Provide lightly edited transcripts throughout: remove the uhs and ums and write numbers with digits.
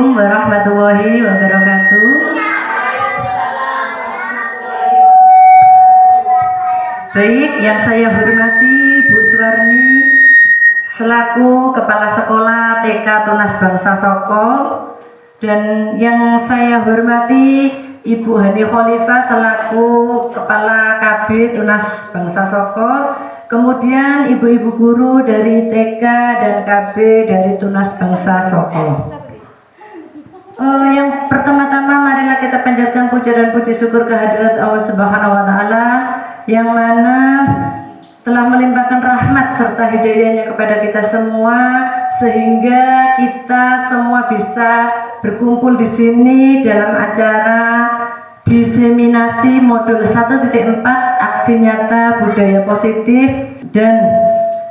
Assalamualaikum warahmatullahi wabarakatuh. Baik, yang saya hormati Bu Suwarni selaku Kepala Sekolah TK Tunas Bangsa Soko, dan yang saya hormati Ibu Hani Khalifah selaku Kepala KB Tunas Bangsa Soko, kemudian ibu-ibu guru dari TK dan KB dari Tunas Bangsa Soko. Yang pertama-tama marilah kita panjatkan puja dan puji syukur kehadirat Allah Subhanahu wa taala yang mana telah melimpahkan rahmat serta hidayahnya kepada kita semua sehingga kita semua bisa berkumpul di sini dalam acara diseminasi modul 1.4 aksi nyata budaya positif dan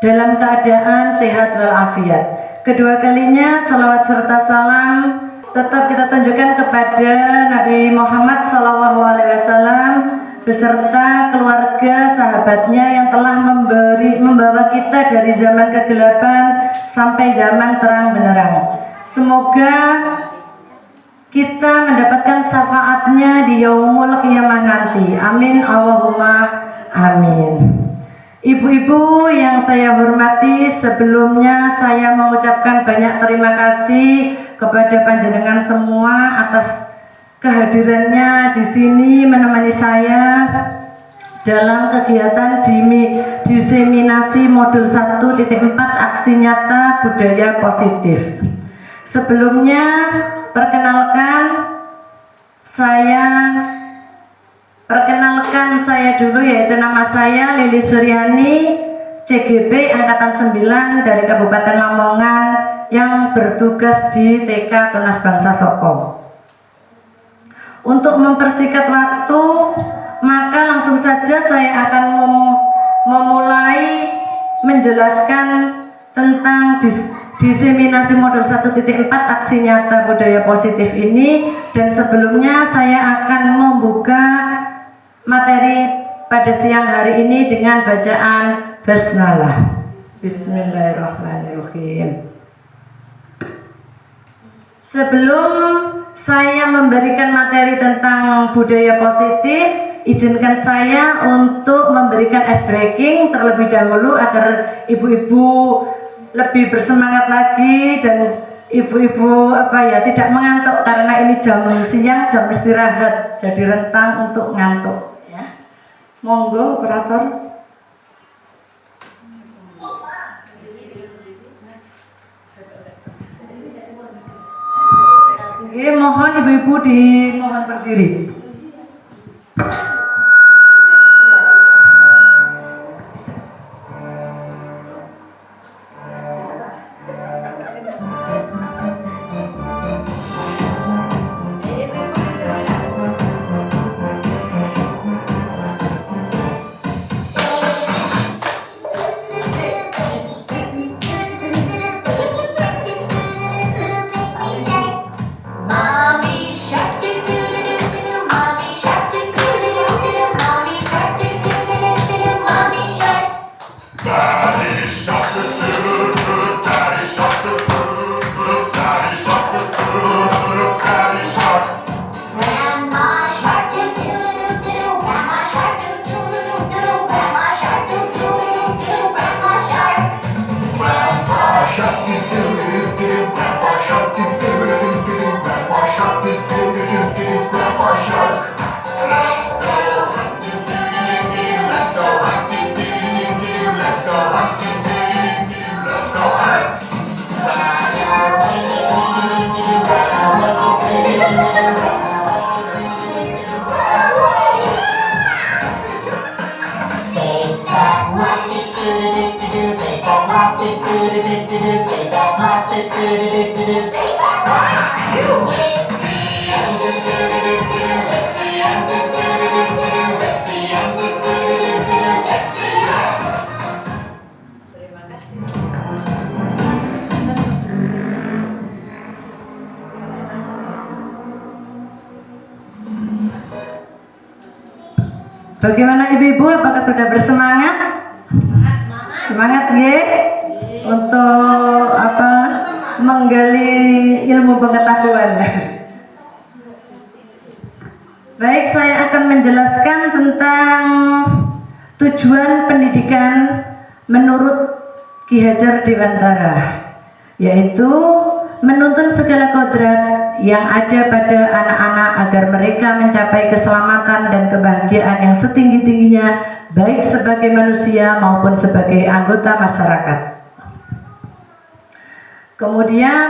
dalam keadaan sehat walafiat. Kedua kalinya salawat serta salam tetap kita tunjukkan kepada Nabi Muhammad SAW beserta keluarga sahabatnya yang telah membawa kita dari zaman kegelapan sampai zaman terang benderang. Semoga kita mendapatkan syafaatnya di yaumul qiyamah nanti. Amin Allahumma amin. Ibu-ibu yang saya hormati, sebelumnya saya mengucapkan banyak terima kasih kepada panjenengan semua atas kehadirannya di sini menemani saya dalam kegiatan diseminasi modul 1.4 aksi nyata budaya positif. Sebelumnya perkenalkan saya dulu, yaitu nama saya Lili Suryani, CGP Angkatan 9 dari Kabupaten Lamongan yang bertugas di TK Tunas Bangsa Soko. Untuk mempersingkat waktu, maka langsung saja saya akan memulai menjelaskan tentang diseminasi modul 1.4 aksi nyata budaya positif ini, dan sebelumnya saya akan membuka materi pada siang hari ini dengan bacaan basmalah. Bismillahirrahmanirrahim. Sebelum saya memberikan materi tentang budaya positif, izinkan saya untuk memberikan ice breaking terlebih dahulu agar ibu-ibu lebih bersemangat lagi dan ibu-ibu tidak mengantuk, karena ini jam siang, jam istirahat, jadi rentang untuk ngantuk ya. Monggo operator. Oke, mohon ibu-ibu dimohon berdiri. Bagaimana ibu-ibu, apakah sudah bersemangat? Semangat ya? Untuk menggali ilmu pengetahuan. Baik, saya akan menjelaskan tentang tujuan pendidikan menurut Ki Hajar Dewantara, yaitu menuntun segala kodrat yang ada pada anak-anak agar mereka mencapai keselamatan dan kebahagiaan yang setinggi-tingginya, baik sebagai manusia maupun sebagai anggota masyarakat. Kemudian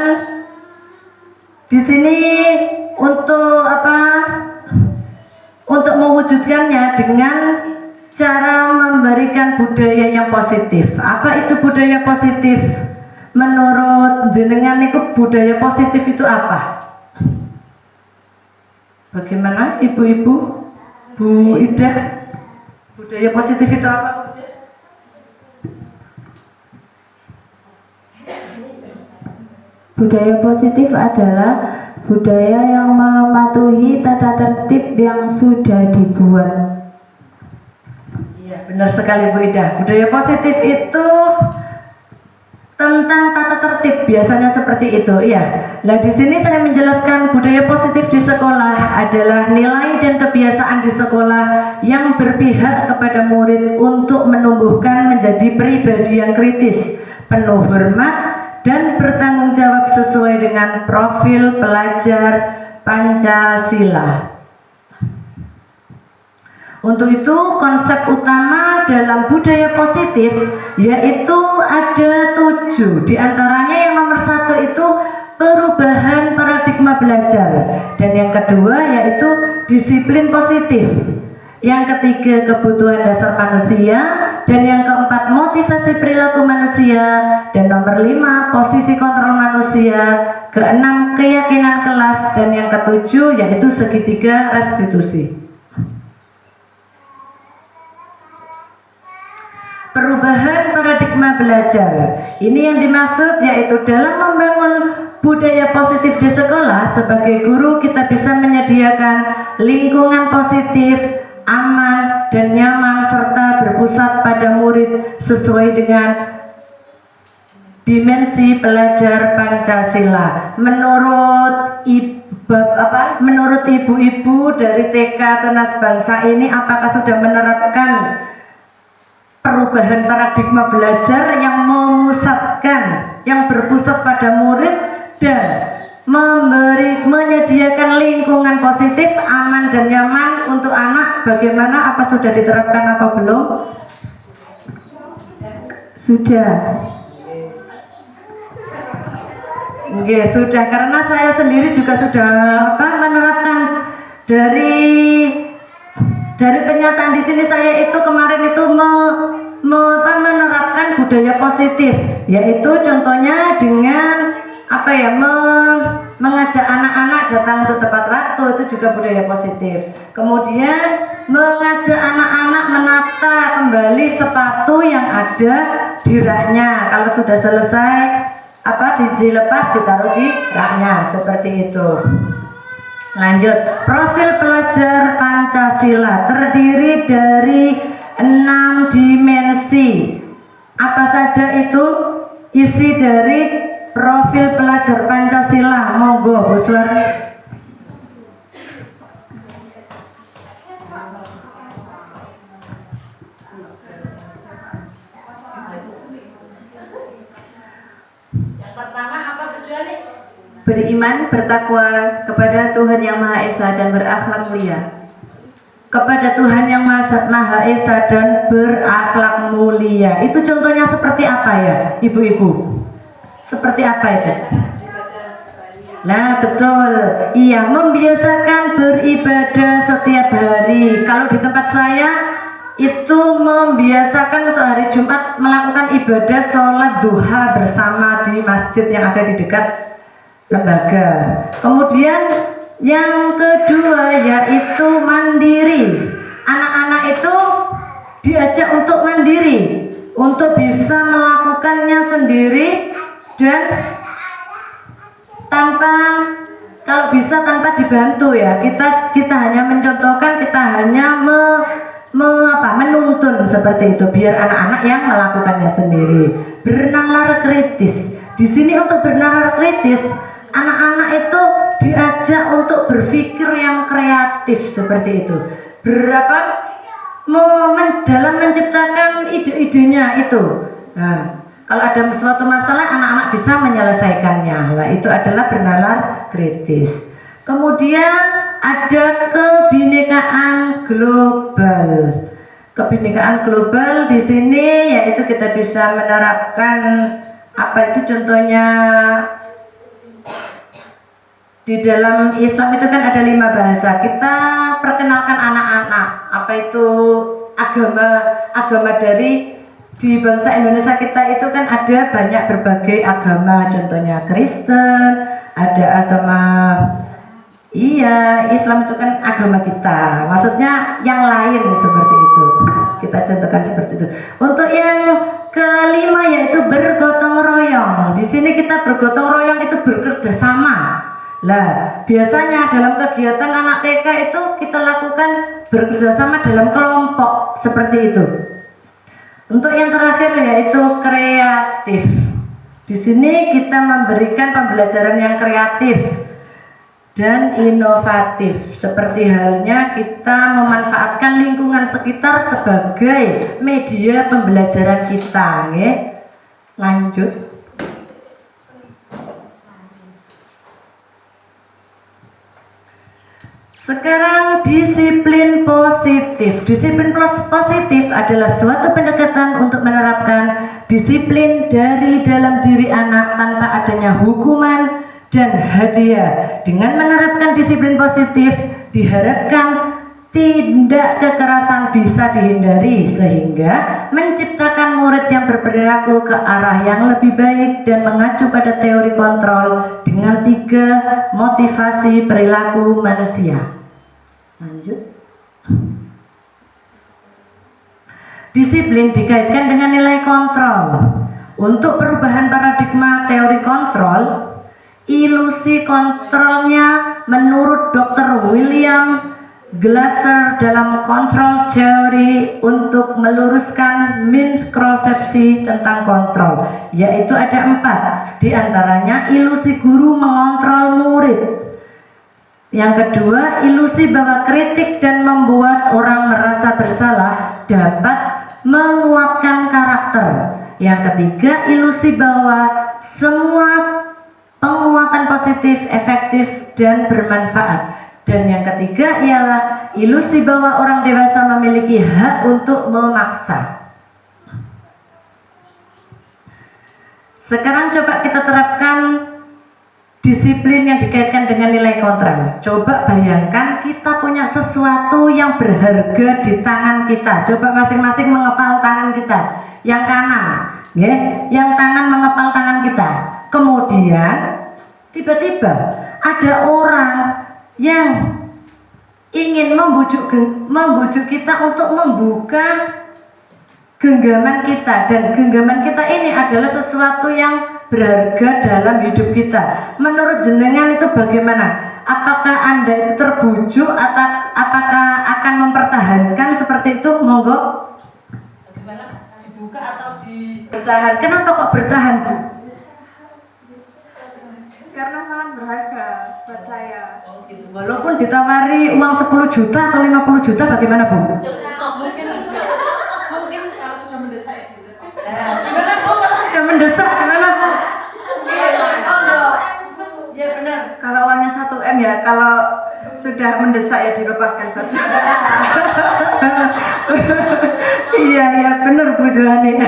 di sini untuk untuk mewujudkannya dengan cara memberikan budaya yang positif. Apa itu budaya positif? Menurut jenengan itu budaya positif itu apa? Bagaimana ibu-ibu? Bu Ida, budaya positif itu apa? Budaya positif adalah budaya yang mematuhi tata tertib yang sudah dibuat. Iya, benar sekali Bu Ida. Budaya positif itu tentang tata tertib, biasanya seperti itu. Iya. Nah, di sini saya menjelaskan budaya positif di sekolah adalah nilai dan kebiasaan di sekolah yang berpihak kepada murid untuk menumbuhkan menjadi pribadi yang kritis, penuh hormat dan bertanggung jawab sesuai dengan profil pelajar Pancasila. Untuk itu konsep utama dalam budaya positif yaitu ada 7. Di antaranya yang nomor 1 itu perubahan paradigma belajar, dan yang kedua yaitu disiplin positif, yang ketiga kebutuhan dasar manusia, dan yang keempat motivasi perilaku manusia, dan nomor 5 posisi kontrol manusia, keenam keyakinan kelas, dan yang ketujuh yaitu segitiga restitusi. Perubahan paradigma belajar ini yang dimaksud yaitu dalam membangun budaya positif di sekolah, sebagai guru kita bisa menyediakan lingkungan positif, aman dan nyaman serta berpusat pada murid sesuai dengan dimensi pelajar Pancasila. Menurut ibu-ibu dari TK Tunas Bangsa ini, apakah sudah menerapkan perubahan paradigma belajar yang memusatkan, yang berpusat pada murid dan menyediakan lingkungan positif, aman dan nyaman untuk anak? Bagaimana, apa sudah diterapkan atau belum? Sudah. Oke, sudah, karena saya sendiri juga sudah menerapkan dari pernyataan di sini. Saya itu kemarin itu menerapkan budaya positif, yaitu contohnya dengan mengajak anak-anak datang untuk tepat waktu, itu juga budaya positif. Kemudian mengajak anak-anak menata kembali sepatu yang ada di raknya, kalau sudah selesai dilepas ditaruh di raknya, seperti itu. Lanjut, profil pelajar Pancasila terdiri dari 6 dimensi. Apa saja itu isi dari profil pelajar Pancasila? Monggo Bu Sularni. Yang pertama apa tujuannya? Beriman, bertakwa kepada Tuhan Yang Maha Esa dan berakhlak mulia. Kepada Tuhan Yang Maha Esa dan berakhlak mulia. Itu contohnya seperti apa ya, ibu-ibu? Seperti apa itu? Nah, betul. Iya, membiasakan beribadah setiap hari. Kalau di tempat saya itu membiasakan untuk hari Jumat melakukan ibadah sholat duha bersama di masjid yang ada di dekat lembaga. Kemudian yang kedua yaitu mandiri. Anak-anak itu diajak untuk mandiri, untuk bisa melakukannya sendiri dan kalau bisa tanpa dibantu ya. Kita hanya mencontohkan, kita hanya menuntun seperti itu, biar anak-anak yang melakukannya sendiri. Bernalar kritis. di sini untuk bernalar kritis, anak-anak itu diajak untuk berpikir yang kreatif seperti itu. Dalam menciptakan ide-idenya itu. Nah, kalau ada suatu masalah, anak-anak bisa menyelesaikannya. Nah, itu adalah bernalar kritis. Kemudian ada kebinekaan global. Kebinekaan global di sini yaitu kita bisa menerapkan apa itu contohnya di dalam Islam itu kan ada 5 bahasa. Kita perkenalkan anak-anak apa itu agama dari di bangsa Indonesia kita itu kan ada banyak berbagai agama, contohnya Kristen, ada agama Islam itu kan agama kita, maksudnya yang lain seperti itu. Kita contohkan seperti itu. Untuk yang kelima yaitu bergotong royong. Di sini kita bergotong royong itu bekerja sama. Lah, biasanya dalam kegiatan anak TK itu kita lakukan bekerja sama dalam kelompok seperti itu. Untuk yang terakhir yaitu kreatif. Di sini kita memberikan pembelajaran yang kreatif dan inovatif. Seperti halnya kita memanfaatkan lingkungan sekitar sebagai media pembelajaran kita, nggih. Lanjut. Sekarang disiplin positif. Disiplin positif adalah suatu pendekatan untuk menerapkan disiplin dari dalam diri anak tanpa adanya hukuman dan hadiah. Dengan menerapkan disiplin positif diharapkan tindak kekerasan bisa dihindari sehingga menciptakan murid yang berperilaku ke arah yang lebih baik dan mengacu pada teori kontrol dengan 3 motivasi perilaku manusia. Lanjut. Disiplin dikaitkan dengan nilai kontrol. Untuk perubahan paradigma teori kontrol, ilusi kontrolnya menurut Dr. William Glasser dalam kontrol teori untuk meluruskan miskonsepsi tentang kontrol, yaitu ada 4. Di antaranya ilusi guru mengontrol murid. Yang kedua, ilusi bahwa kritik dan membuat orang merasa bersalah dapat menguatkan karakter. Yang ketiga, ilusi bahwa semua penguatan positif, efektif, dan bermanfaat. Dan yang ketiga ialah ilusi bahwa orang dewasa memiliki hak untuk memaksa. Sekarang coba kita terapkan disiplin yang dikaitkan dengan nilai kontrol. Coba bayangkan kita punya sesuatu yang berharga di tangan kita. Coba masing-masing mengepal tangan kita. Yang kanan, ya, yang tangan mengepal tangan kita. Kemudian tiba-tiba ada orang yang ingin membujuk kita untuk membuka genggaman kita, dan genggaman kita ini adalah sesuatu yang berharga dalam hidup kita. Menurut jenengan itu bagaimana? Apakah Anda itu terbujuk atau apakah akan mempertahankan seperti itu? Monggo. Bagaimana? Dibuka atau bertahan? Kenapa kok bertahan, Bu? Karena sangat berharga buat saya. Walaupun ditawari uang 10 juta atau 50 juta bagaimana, Bu? Mungkin kalau sudah mendesak ya. Gimana, Bu? Kalau sudah mendesak gimana, Bu? Iya benar. Kalau uangnya 1 M ya, kalau sudah mendesak ya dilepaskan saja. Iya benar, Bu Joani.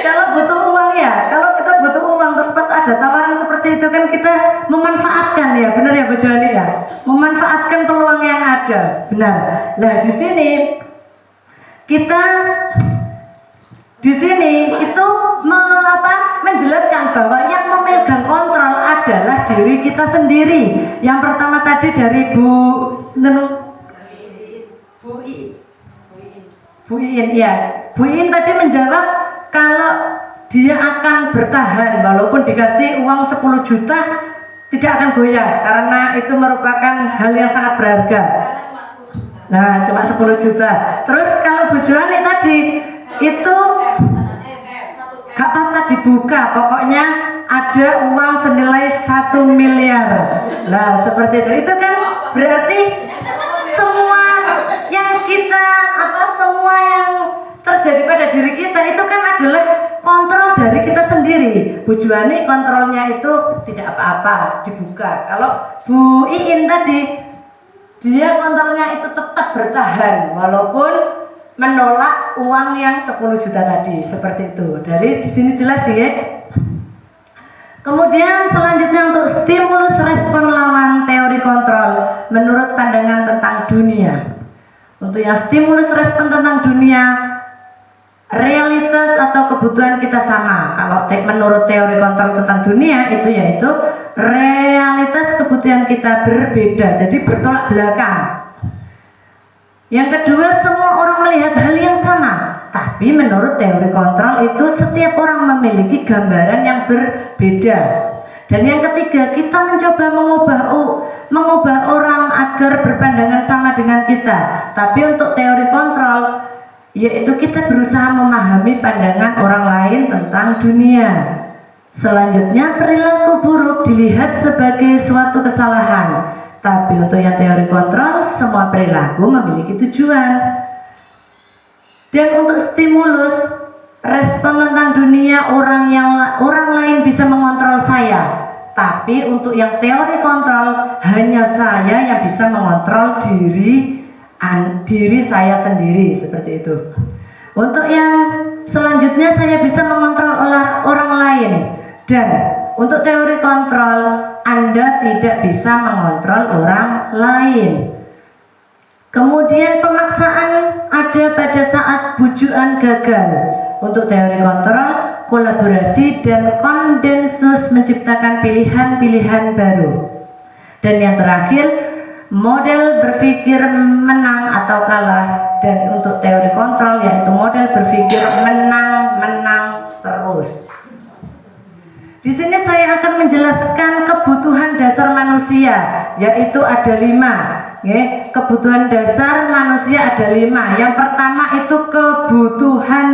Kalau butuh uang ya, kalau kita butuh uang terus pas ada tawaran seperti itu kan kita memanfaatkan ya, benar ya Bu Joani ya, memanfaatkan peluang yang ada, benar. Nah di sini kita itu menjelaskan bahwa yang memegang kontrol adalah diri kita sendiri. Yang pertama tadi dari Bu Iin ya, Bu Iin tadi menjawab kalau dia akan bertahan walaupun dikasih uang 10 juta tidak akan goyah karena itu merupakan hal yang sangat berharga. Nah, cuma 10 juta. Terus kalau Bu Joani tadi itu Gak apa-apa dibuka, pokoknya ada uang senilai 1 miliar. Nah seperti itu. Itu kan berarti semua yang kita semua yang terjadi pada diri kita itu kan adalah kontrol dari kita sendiri. Bu Juwani kontrolnya itu tidak apa-apa dibuka. Kalau Bu Iin tadi dia kontrolnya itu tetap bertahan walaupun menolak uang yang 10 juta tadi, seperti itu. Dari di sini jelas ya. Kemudian selanjutnya untuk stimulus respon lawan teori kontrol menurut pandangan tentang dunia. Untuk yang stimulus respon tentang dunia, realitas atau kebutuhan kita sama. Kalau menurut teori kontrol tentang dunia itu yaitu realitas kebutuhan kita berbeda, jadi bertolak belakang. Yang kedua, semua orang melihat hal yang sama, tapi menurut teori kontrol itu setiap orang memiliki gambaran yang berbeda. Dan yang ketiga, kita mencoba mengubah orang agar berpandangan sama dengan kita. Tapi untuk teori kontrol, yaitu kita berusaha memahami pandangan orang lain tentang dunia. Selanjutnya, perilaku buruk dilihat sebagai suatu kesalahan. Tapi untuk yang teori kontrol, semua perilaku memiliki tujuan. Dan untuk stimulus respon tentang dunia, orang lain bisa mengontrol saya. Tapi untuk yang teori kontrol, hanya saya yang bisa mengontrol diri saya sendiri, seperti itu. Untuk yang selanjutnya, saya bisa mengontrol orang lain. Dan untuk teori kontrol, Anda tidak bisa mengontrol orang lain. Kemudian pemaksaan ada pada saat bujukan gagal. Untuk teori kontrol, kolaborasi dan konsensus menciptakan pilihan-pilihan baru. Dan yang terakhir, model berpikir menang atau kalah. Dan untuk teori kontrol yaitu model berpikir menang terus. Di sini saya akan menjelaskan kebutuhan dasar manusia, yaitu ada 5. Kebutuhan dasar manusia ada 5. Yang pertama itu kebutuhan,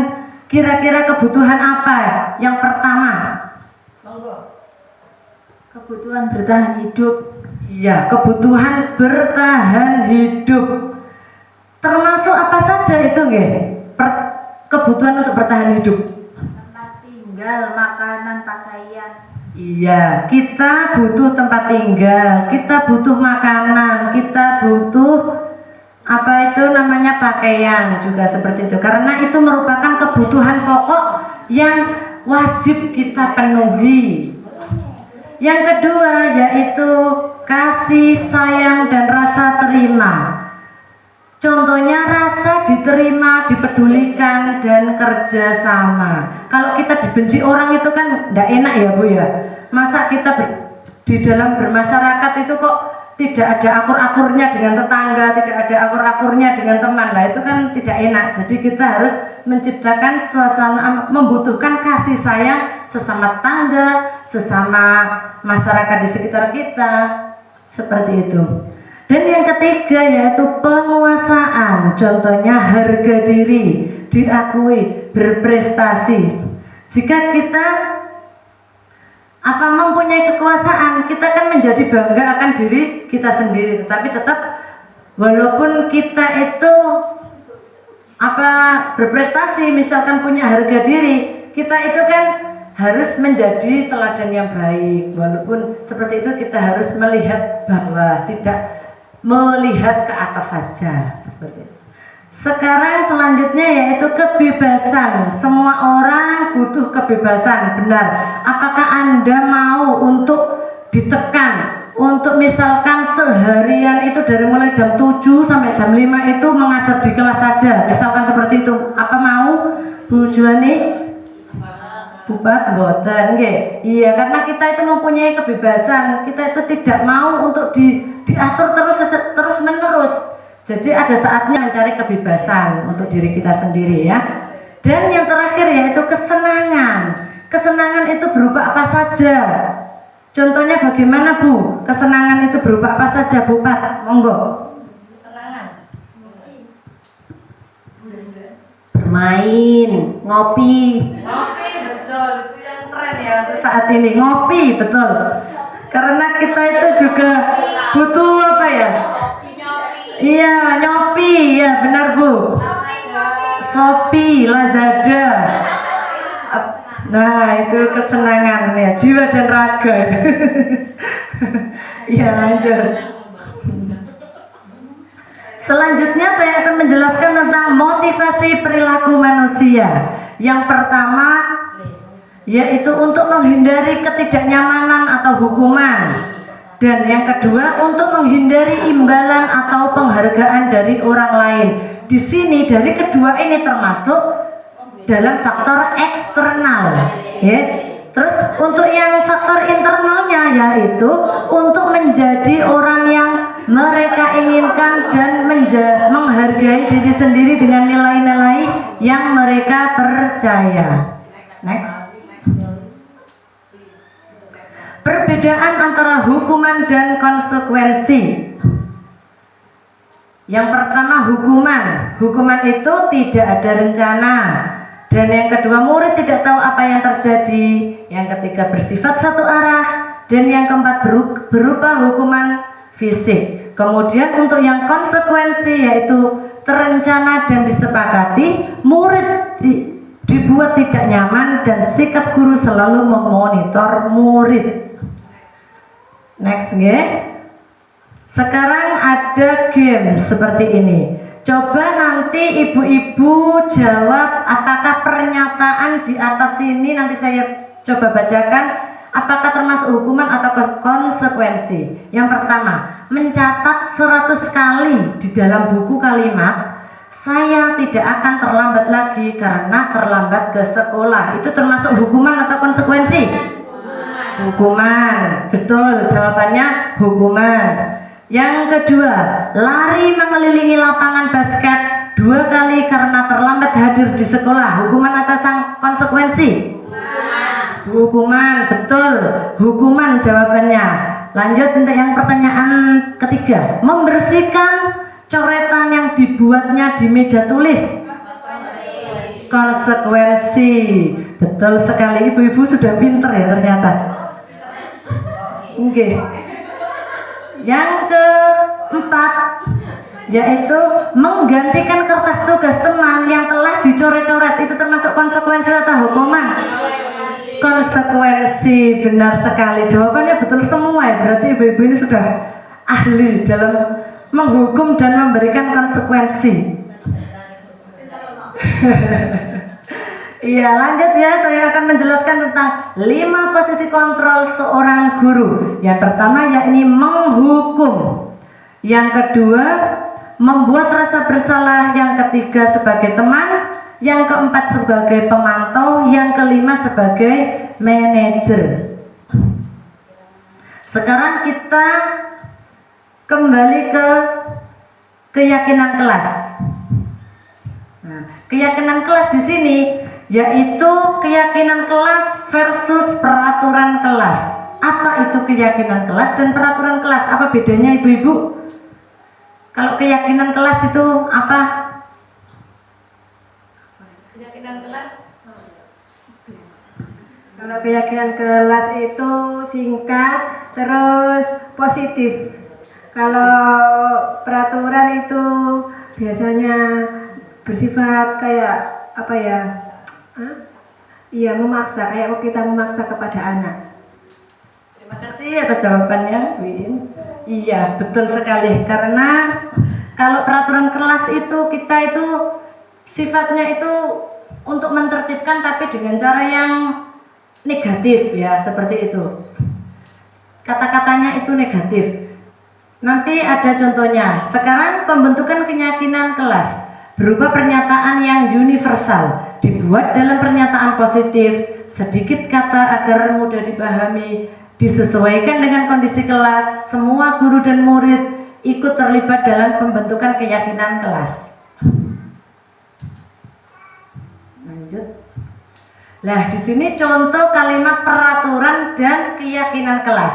kira-kira kebutuhan apa? Yang pertama, Kebutuhan bertahan hidup. iya, kebutuhan bertahan hidup. Termasuk apa saja itu, kebutuhan untuk bertahan hidup? Tempat tinggal, makanan, pakaian. Iya, kita butuh tempat tinggal, kita butuh makanan, kita butuh pakaian juga seperti itu. Karena itu merupakan kebutuhan pokok yang wajib kita penuhi. Yang kedua yaitu kasih sayang dan rasa terima. Contohnya rasa diterima, dipedulikan, dan kerjasama. Kalau kita dibenci orang itu kan tidak enak ya Bu ya. Masa kita di dalam bermasyarakat itu kok tidak ada akur-akurnya dengan tetangga, tidak ada akur-akurnya dengan teman. Lah itu kan tidak enak. Jadi kita harus menciptakan suasana, membutuhkan kasih sayang sesama tangga, sesama masyarakat di sekitar kita. Seperti itu. Dan yang ketiga yaitu penguasaan, contohnya harga diri, diakui, berprestasi. Jika kita mempunyai kekuasaan, kita kan menjadi bangga akan diri kita sendiri. Tapi tetap walaupun kita itu berprestasi, misalkan punya harga diri, kita itu kan harus menjadi teladan yang baik. Walaupun seperti itu kita harus melihat bawah, tidak melihat ke atas saja, seperti itu. Sekarang selanjutnya yaitu kebebasan. Semua orang butuh kebebasan, benar. Apakah Anda mau untuk ditekan, untuk misalkan seharian itu dari mulai jam 7 sampai jam 5 itu mengajar di kelas saja, misalkan seperti itu, apa mau Bu Juwani? Bubat mboten nggih. Iya, karena kita itu mempunyai kebebasan. Kita itu tidak mau untuk diatur terus menerus. Jadi ada saatnya mencari kebebasan untuk diri kita sendiri ya. Dan yang terakhir yaitu kesenangan. Kesenangan itu berupa apa saja? Contohnya bagaimana Bu? Kesenangan itu berupa apa saja Bu Pat? Monggo. Kesenangan. Bermain, ngopi. Ngopi betul. ya untuk saat ini. Ngopi, betul. Karena kita itu juga butuh apa ya? Iya, nyopi, ya benar Bu. Shopee, Lazada. Nah, itu kesenangan ya, jiwa dan raga. Iya, lanjut. Selanjutnya saya akan menjelaskan tentang motivasi perilaku manusia. Yang pertama yaitu untuk menghindari ketidaknyamanan atau hukuman. Dan yang kedua untuk menghindari imbalan atau penghargaan dari orang lain. Di sini dari kedua ini termasuk dalam faktor eksternal, ya. Terus untuk yang faktor internalnya yaitu untuk menjadi orang yang mereka inginkan dan menghargai diri sendiri dengan nilai-nilai yang mereka percaya. Next. Perbedaan antara hukuman dan konsekuensi. Yang pertama hukuman. Hukuman itu tidak ada rencana. Dan yang kedua murid tidak tahu apa yang terjadi. Yang ketiga bersifat satu arah. Dan yang keempat berupa hukuman fisik. Kemudian untuk yang konsekuensi yaitu terencana dan disepakati, murid dibuat tidak nyaman dan sikap guru selalu memonitor murid. Next, ya. Sekarang ada game seperti ini. Coba nanti ibu-ibu jawab apakah pernyataan di atas ini nanti saya coba bacakan. Apakah termasuk hukuman atau konsekuensi? Yang pertama, mencatat 100 kali di dalam buku kalimat saya tidak akan terlambat lagi karena terlambat ke sekolah. Itu termasuk hukuman atau konsekuensi? Hukuman. Betul, jawabannya hukuman. Yang kedua, lari mengelilingi lapangan basket 2 kali karena terlambat hadir di sekolah. Hukuman atau konsekuensi? Hukuman, betul. Hukuman jawabannya. Lanjut untuk yang pertanyaan ketiga. Membersihkan coretan yang dibuatnya di meja tulis. Konsekuensi. Betul sekali, ibu-ibu sudah pinter ya ternyata. Oke. Yang keempat yaitu menggantikan kertas tugas teman yang telah dicoret-coret. Itu termasuk konsekuensi atau hukuman? Konsekuensi, benar sekali. Jawabannya betul semua ya. Berarti ibu-ibu ini sudah ahli dalam menghukum dan memberikan konsekuensi. Iya, lanjut ya. Saya akan menjelaskan tentang 5 posisi kontrol seorang guru. Yang pertama yakni menghukum. Yang kedua membuat rasa bersalah. Yang ketiga sebagai teman. Yang keempat sebagai pemantau, yang kelima sebagai manajer. Sekarang kita kembali ke keyakinan kelas. Nah, keyakinan kelas di sini yaitu keyakinan kelas versus peraturan kelas. Apa itu keyakinan kelas dan peraturan kelas? Apa bedanya ibu-ibu? Kalau keyakinan kelas itu apa? Keyakinan kelas. Kalau keyakinan kelas itu singkat terus positif. Kalau peraturan itu biasanya bersifat kayak apa ya? Iya, memaksa, kayak kita memaksa kepada anak. Terima kasih atas jawabannya, Win. Iya, betul sekali. Karena kalau peraturan kelas itu kita itu sifatnya itu untuk mentertibkan tapi dengan cara yang negatif ya, seperti itu. Kata-katanya itu negatif. Nanti ada contohnya. Sekarang pembentukan keyakinan kelas berupa pernyataan yang universal, dibuat dalam pernyataan positif, sedikit kata agar mudah dipahami, disesuaikan dengan kondisi kelas. Semua guru dan murid ikut terlibat dalam pembentukan keyakinan kelas. Lanjut. Nah, di sini contoh kalimat peraturan dan keyakinan kelas.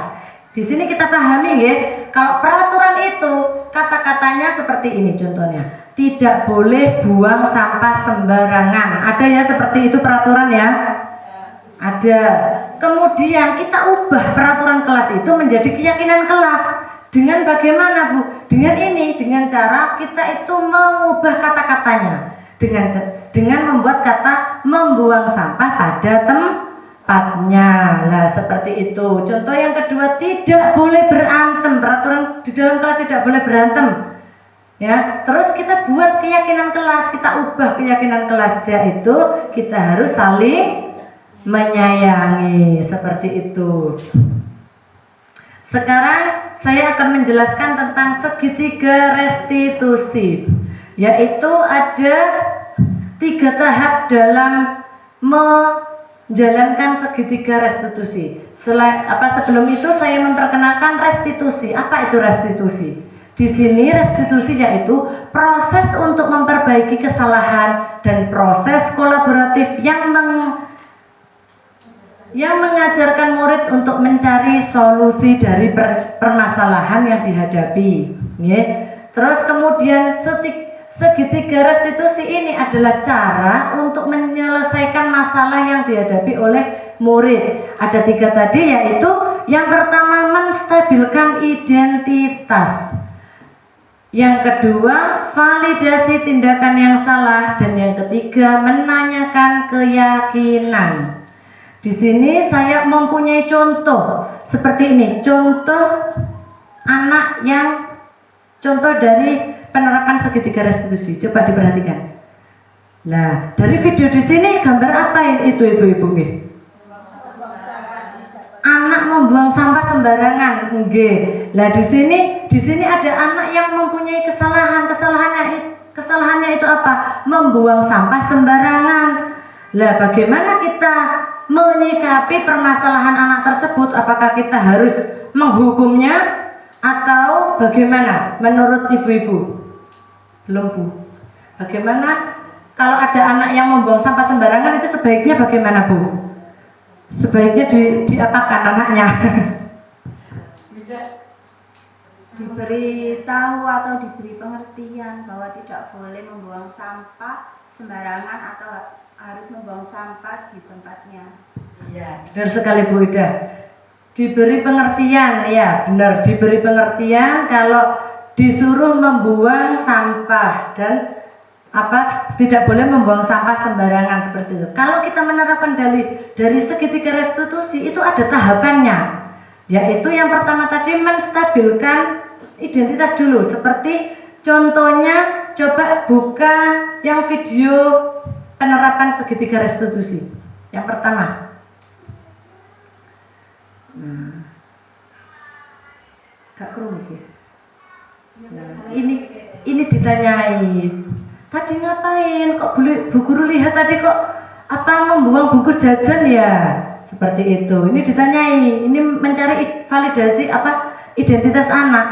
Di sini kita pahami ya, kalau peraturan itu kata-katanya seperti ini contohnya. Tidak boleh buang sampah sembarangan. Ada ya seperti itu peraturan ya? Ada. kemudian kita ubah peraturan kelas itu menjadi keyakinan kelas. Dengan bagaimana, Bu? Dengan ini, dengan cara kita itu mengubah kata-katanya. Dengan membuat kata membuang sampah pada tempatnya. Nah, seperti itu. Contoh yang kedua, tidak boleh berantem. Peraturan di dalam kelas tidak boleh berantem. Ya, terus kita buat keyakinan kelas, kita ubah keyakinan kelas, yaitu kita harus saling menyayangi, seperti itu. Sekarang saya akan menjelaskan tentang segitiga restitusi, yaitu ada 3 tahap dalam menjalankan segitiga restitusi. Sebelum itu saya memperkenalkan restitusi. Apa itu restitusi? Di sini restitusi yaitu proses untuk memperbaiki kesalahan dan proses kolaboratif yang mengajarkan murid untuk mencari solusi dari permasalahan yang dihadapi. Terus kemudian segitiga restitusi ini adalah cara untuk menyelesaikan masalah yang dihadapi oleh murid. Ada 3 tadi, yaitu yang pertama menstabilkan identitas, yang kedua validasi tindakan yang salah, dan yang ketiga menanyakan keyakinan. Di sini saya mempunyai contoh seperti ini, contoh dari penerapan segitiga restitusi. Coba diperhatikan. Nah, dari video di sini gambar apa itu, Ibu-ibu? Anak membuang sampah sembarangan. Nggih. Lah di sini ada anak yang mempunyai kesalahan. Kesalahannya itu apa? Membuang sampah sembarangan. Lah bagaimana kita menyikapi permasalahan anak tersebut? Apakah kita harus menghukumnya atau bagaimana menurut ibu-ibu? Belum, Bu. Bagaimana kalau ada anak yang membuang sampah sembarangan, itu sebaiknya bagaimana, Bu? Sebaiknya diapakan anaknya? Diberi tahu atau diberi pengertian bahwa tidak boleh membuang sampah sembarangan atau harus membuang sampah di tempatnya. Iya, benar sekali, Bu Ida. Diberi pengertian, ya benar, diberi pengertian kalau disuruh membuang sampah dan tidak boleh membuang sampah sembarangan, seperti itu. Kalau kita menerapkan dari segitiga restitusi itu ada tahapannya, yaitu yang pertama tadi menstabilkan identitas dulu. Seperti contohnya, coba buka yang video penerapan segitiga restitusi. Yang pertama, gak kerungu ya. Nah, ini ditanyai, tadi ngapain? Kok Bu Guru lihat tadi kok membuang bungkus jajan ya? Seperti itu. Ini ditanyai, ini mencari validasi identitas anak.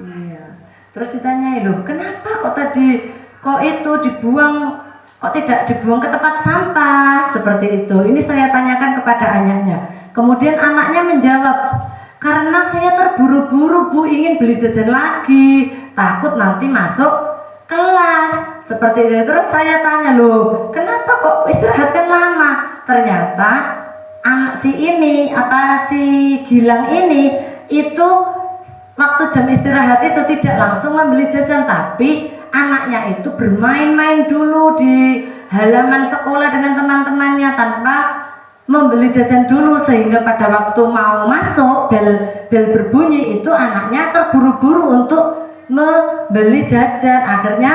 Iya. Terus ditanyai, loh, kenapa kok itu dibuang, kok tidak dibuang ke tempat sampah? Seperti itu. Ini saya tanyakan kepada ayahnya. Kemudian anaknya menjawab, karena saya terburu-buru, Bu, ingin beli jajan lagi, takut nanti masuk kelas. Seperti itu. Terus saya tanya, loh, kenapa kok istirahatkan lama? Ternyata anak si Gilang ini itu waktu jam istirahat itu tidak langsung membeli jajan, tapi anaknya itu bermain-main dulu di halaman sekolah dengan teman-temannya tanpa membeli jajan dulu, sehingga pada waktu mau masuk bel berbunyi itu anaknya terburu-buru untuk membeli jajan. Akhirnya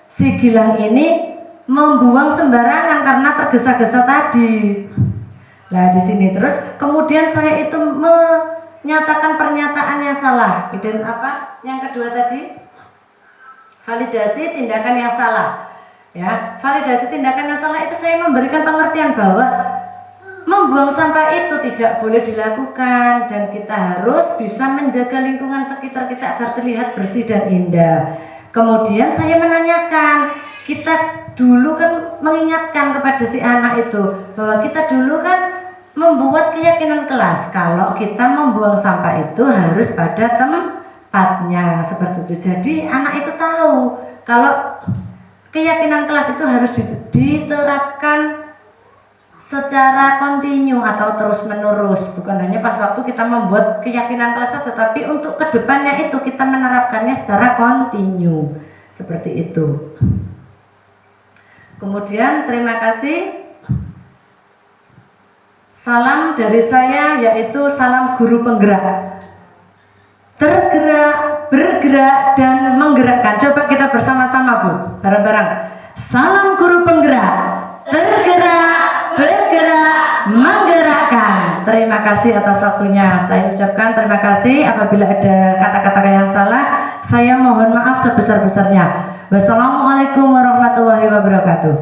si Gilang ini membuang sembarangan karena tergesa-gesa tadi. Nah di sini terus kemudian saya itu menyatakan pernyataan yang salah. Dan yang kedua tadi validasi tindakan yang salah. Ya, validasi tindakan yang salah itu saya memberikan pengertian bahwa membuang sampah itu tidak boleh dilakukan dan kita harus bisa menjaga lingkungan sekitar kita agar terlihat bersih dan indah. Kemudian saya menanyakan, kita dulu kan mengingatkan kepada si anak itu bahwa kita dulu kan membuat keyakinan kelas kalau kita membuang sampah itu harus pada tempatnya, seperti itu. Jadi anak itu tahu kalau keyakinan kelas itu harus diterapkan secara kontinu atau terus menerus, bukan hanya pas waktu kita membuat keyakinan kelas saja, tapi untuk kedepannya itu kita menerapkannya secara kontinu seperti itu. Kemudian terima kasih. Salam dari saya yaitu salam guru penggerak. Tergerak, bergerak, dan menggerakkan. Coba kita bersama-sama Bu, bareng-bareng. Salam guru penggerak. Tergerak, bergerak, menggerakkan. Terima kasih atas waktunya. Saya ucapkan terima kasih. Apabila ada kata-kata yang salah, saya mohon maaf sebesar-besarnya. Wassalamualaikum warahmatullahi wabarakatuh.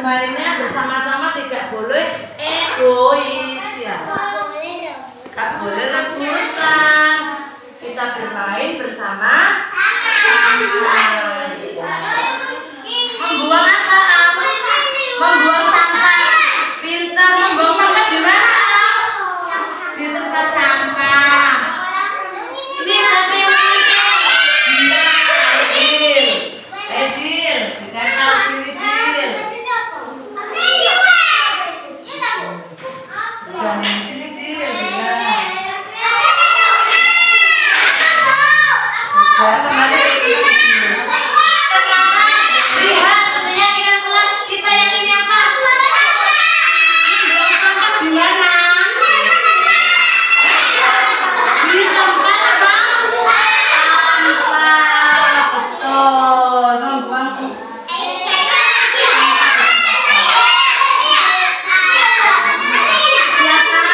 bermainnya bersama-sama, tidak boleh egois ya. Tak boleh lembut. bermain bersama sama. Membuang apa? Membuang sampah. Pintar membuang sampah di mana? Di tempat sampah. Ini siapa yang Ejil. Ejil, ditempel sini Jil. Jangan di sini Jil. Sudah kembali. Sekarang lihat keyakinan kelas kita yang ini apa? Membuang sampah di mana? Di tempat sampah. Betul. Membuang siapa?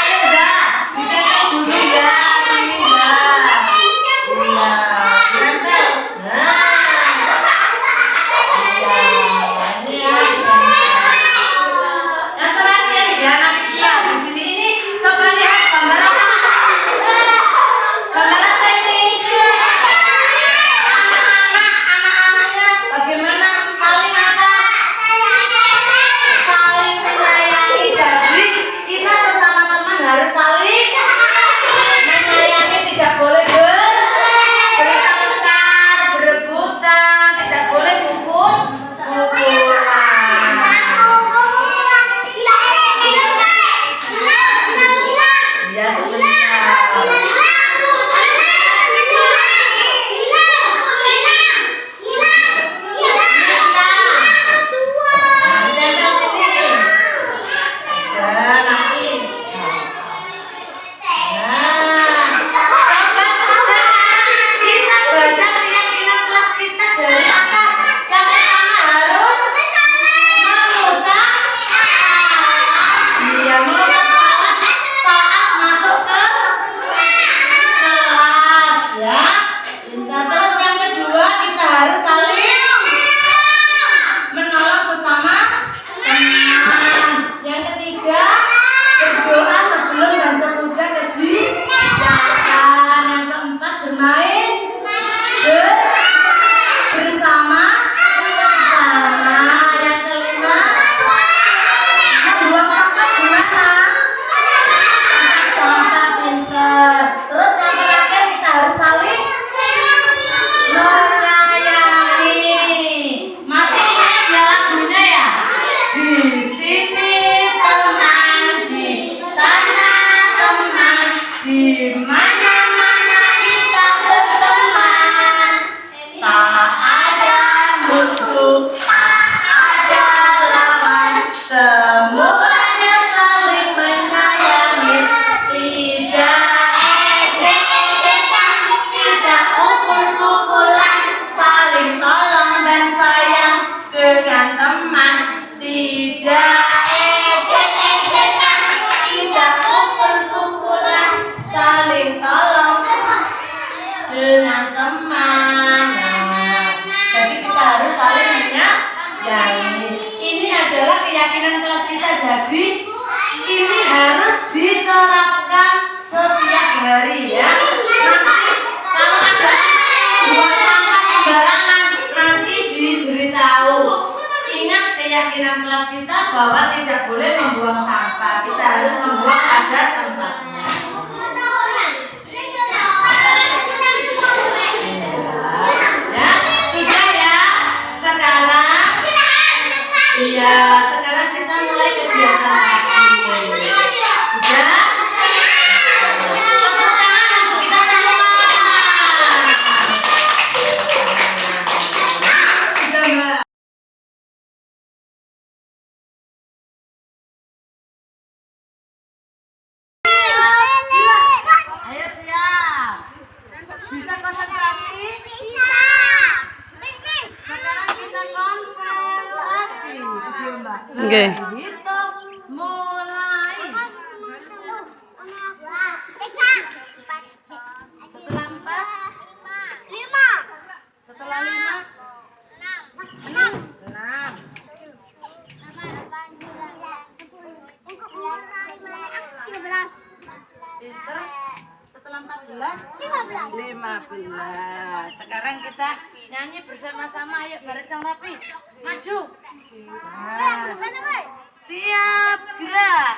Eza, ditempel dulu ya, sini ya. Iya, ditempel. Nah, iya, ini ya. Yang terakhir ya, nanti kita di sini ini coba lihat gambar apa? Gambar apa ini? Anak-anaknya bagaimana saling apa? Saling menyayangi. Jadi kita sesama teman harus saling menyayangi, tidak boleh bertengkar, berebutan, tidak boleh pukul-pukulan. Ya sebentar. Ditempel sini. Dan nanti. Nah, coba sekarang kita baca keyakinan kelas kita dari atas. Yang pertama harus mengucap salam. Iya, mengucap salam saat masuk ke kelas ya. Nah, terus yang kedua kita harus saling menolong sesama teman. Yang ketiga berdoa sebelum dan sesudah kegiatan. Yang keempat bermain bersama sama. Yang kelima membuang sampah di mana? Sampah, pintar. Terus yang terakhir kita harus saling menyayangi. Masih ingat ya lagunya ya? Di sini teman, di sana teman, di mana-mana kita berteman. Tak ada musuh, tak ada lawan, semuanya saling menyayangi. Tidak ejek-ejekan, tidak pukul-pukulan, saling tolong dan sayang dengan teman. Tidak ejek-ejekan, tidak pukul-pukulan, saling tolong dengan teman. Nah, jadi kita harus saling menyayangi. Ini adalah keyakinan kelas kita. Jadi ini harus diterapkan setiap hari ya. Nanti kalau ada buang sampah sembarangan nanti diberitahu. Ingat keyakinan kelas kita bahwa tidak boleh membuang sampah. Kita harus membuang pada tempatnya. Ya, sudah ya. Sekarang iya, sekarang kita mulai kegiatan lagi. Sudah? Tepuk tangan untuk kita semua. Sudah, Mbak. Ayo siap. Bisa konsentrasi? Bisa. Sekarang kita konsentrasi. Video Mbak. Oke. Hitung mulai. Setelah 4, setelah 5, 6. kita nyanyi bersama-sama. Ayo baris yang rapi. Maju. Nah, siap gerak.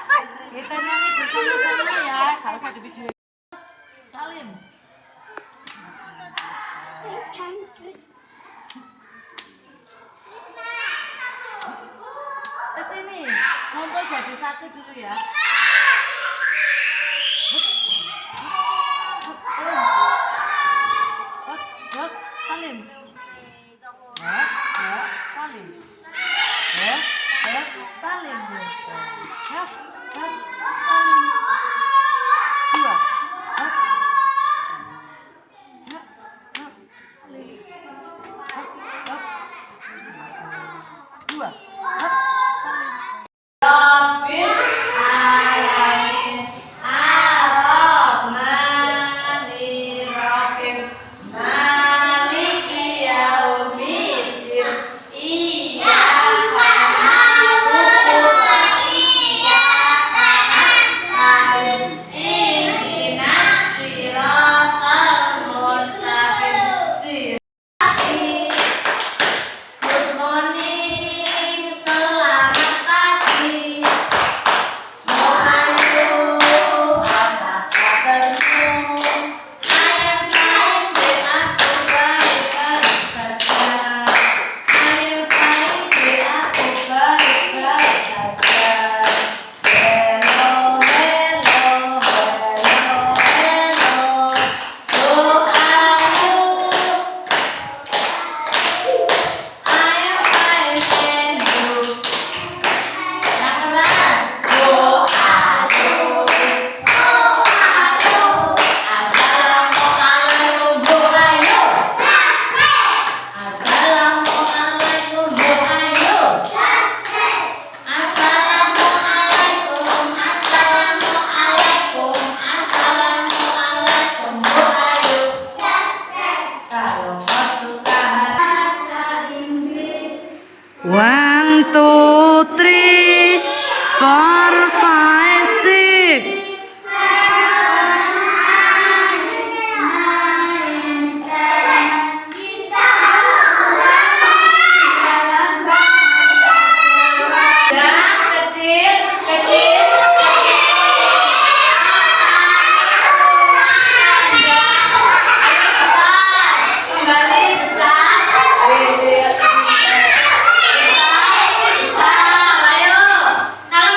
Kita nyanyi bersama-sama ya. Gak usah di video. Salim. Kesini, ngumpul jadi satu dulu ya. Salim. Salim. Salim. Salim. Dua. Dua. Rabbil alamin ar-rahmanir rahim maliki yaumiddin iyyaka na'budu wa iyyaka nasta'in ihdinas siratal mustaqim. Good morning, selamat pagi. Mau ayo, apa kabarmu? I am fine, dan aku baik-baik saja. I am fine, dan aku baik-baik saja. Hello, hello, hello, hello. Oh, ayo. I am fine and you. Yang keras. Assalamualaikum bu ayo. Assalamualaikum bu ayo. Assalamualaikum. Assalamualaikum. Assalamualaikum bu ayo. Kalau kau suka bahasa Inggris. 1, 2, 3, 4, 5, 6. Kecil, kecil, kembali besar. Besar, ayo. Kalau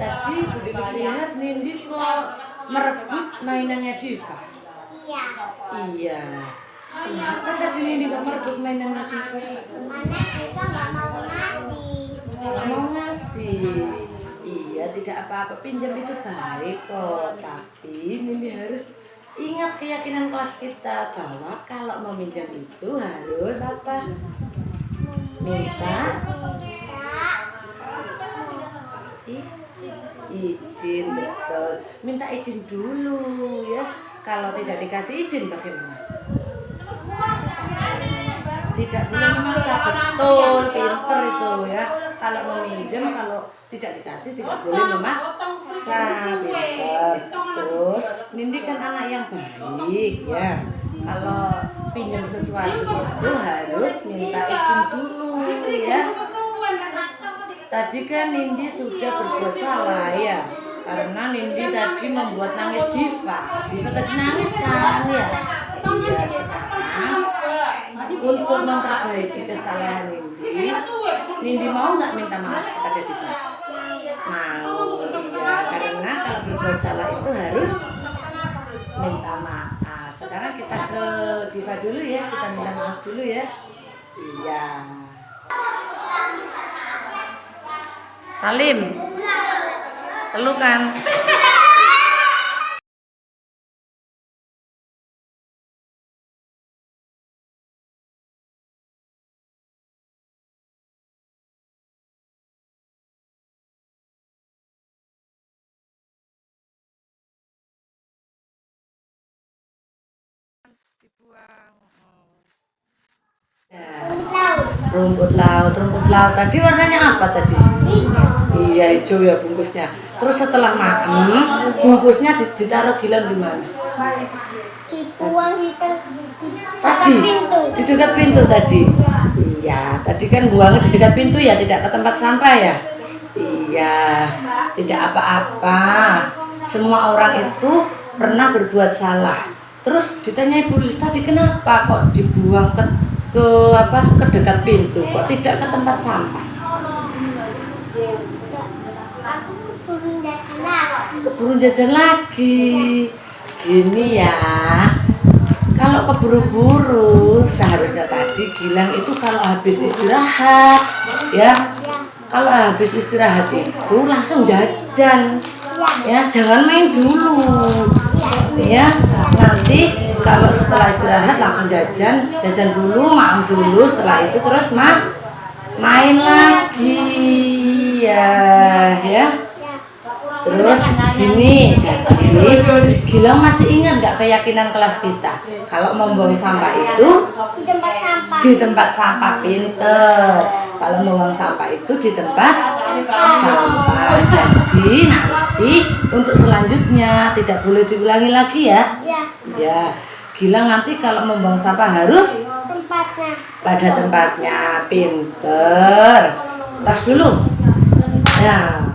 Tadi Bunda lihat Nindi kok merebut mainannya Diva. Iya. Iya. Kenapa tadi Nindi kok merebut mainannya Diva? Karena Diva nggak mau ngasih. Nggak mau ngasih. Iya, tidak apa-apa, pinjam itu baik kok. Tapi Nindi harus ingat keyakinan kelas kita bahwa kalau meminjam itu harus apa? Minta izin, betul. Minta izin dulu ya. Kalau tidak dikasih izin bagaimana? Tidak boleh memaksa, betul, pinter itu ya. Kalau meminjam, kalau tidak dikasih tidak boleh memaksa, pinter. Terus Nindi kan anak yang baik ya. Kalau pinjam sesuatu itu harus minta izin dulu ya. Tadi kan Nindi sudah berbuat salah ya, karena Nindi tadi membuat nangis Diva. Diva tadi nangis kan ya. Iya, sekarang untuk memperbaiki kesalahan Nindi mau nggak minta maaf kepada Diva? Mau, iya. Karena kalau berbuat salah itu harus minta maaf. Sekarang kita ke Diva dulu ya, kita minta maaf dulu ya. Iya. Salim, pelukan. Rumput laut tadi warnanya apa tadi? Iya, hijau ya bungkusnya. Terus setelah makan, bungkusnya ditaruh Gilang di mana? Dibuang di Tadi di dekat pintu tadi. Iya, tadi kan buangnya di dekat pintu ya, tidak ke tempat sampah ya. Iya, tidak apa-apa. Semua orang itu pernah berbuat salah. Terus ditanya Ibu Lis tadi kenapa kok dibuang ke dekat pintu, kok tidak ke tempat sampah? Aku keburu jajan lagi. Keburu jajan lagi. Gini ya, kalau keburu-buru seharusnya tadi Gilang itu kalau habis istirahat ya, kalau habis istirahat itu langsung jajan ya, jangan main dulu ya. Nanti kalau setelah istirahat langsung jajan dulu, makan dulu, setelah itu terus main lagi ya. Terus gini, jadi Gilang masih ingat nggak keyakinan kelas kita? Kalau membuang sampah itu Di tempat sampah. di tempat sampah, pinter. Kalau membuang sampah itu di tempat sampah. Jadi nanti untuk selanjutnya tidak boleh diulangi lagi ya. Ya, Ya, Gilang nanti kalau membuang sampah harus tempatnya. pada tempatnya, pinter. Tas dulu. Ya.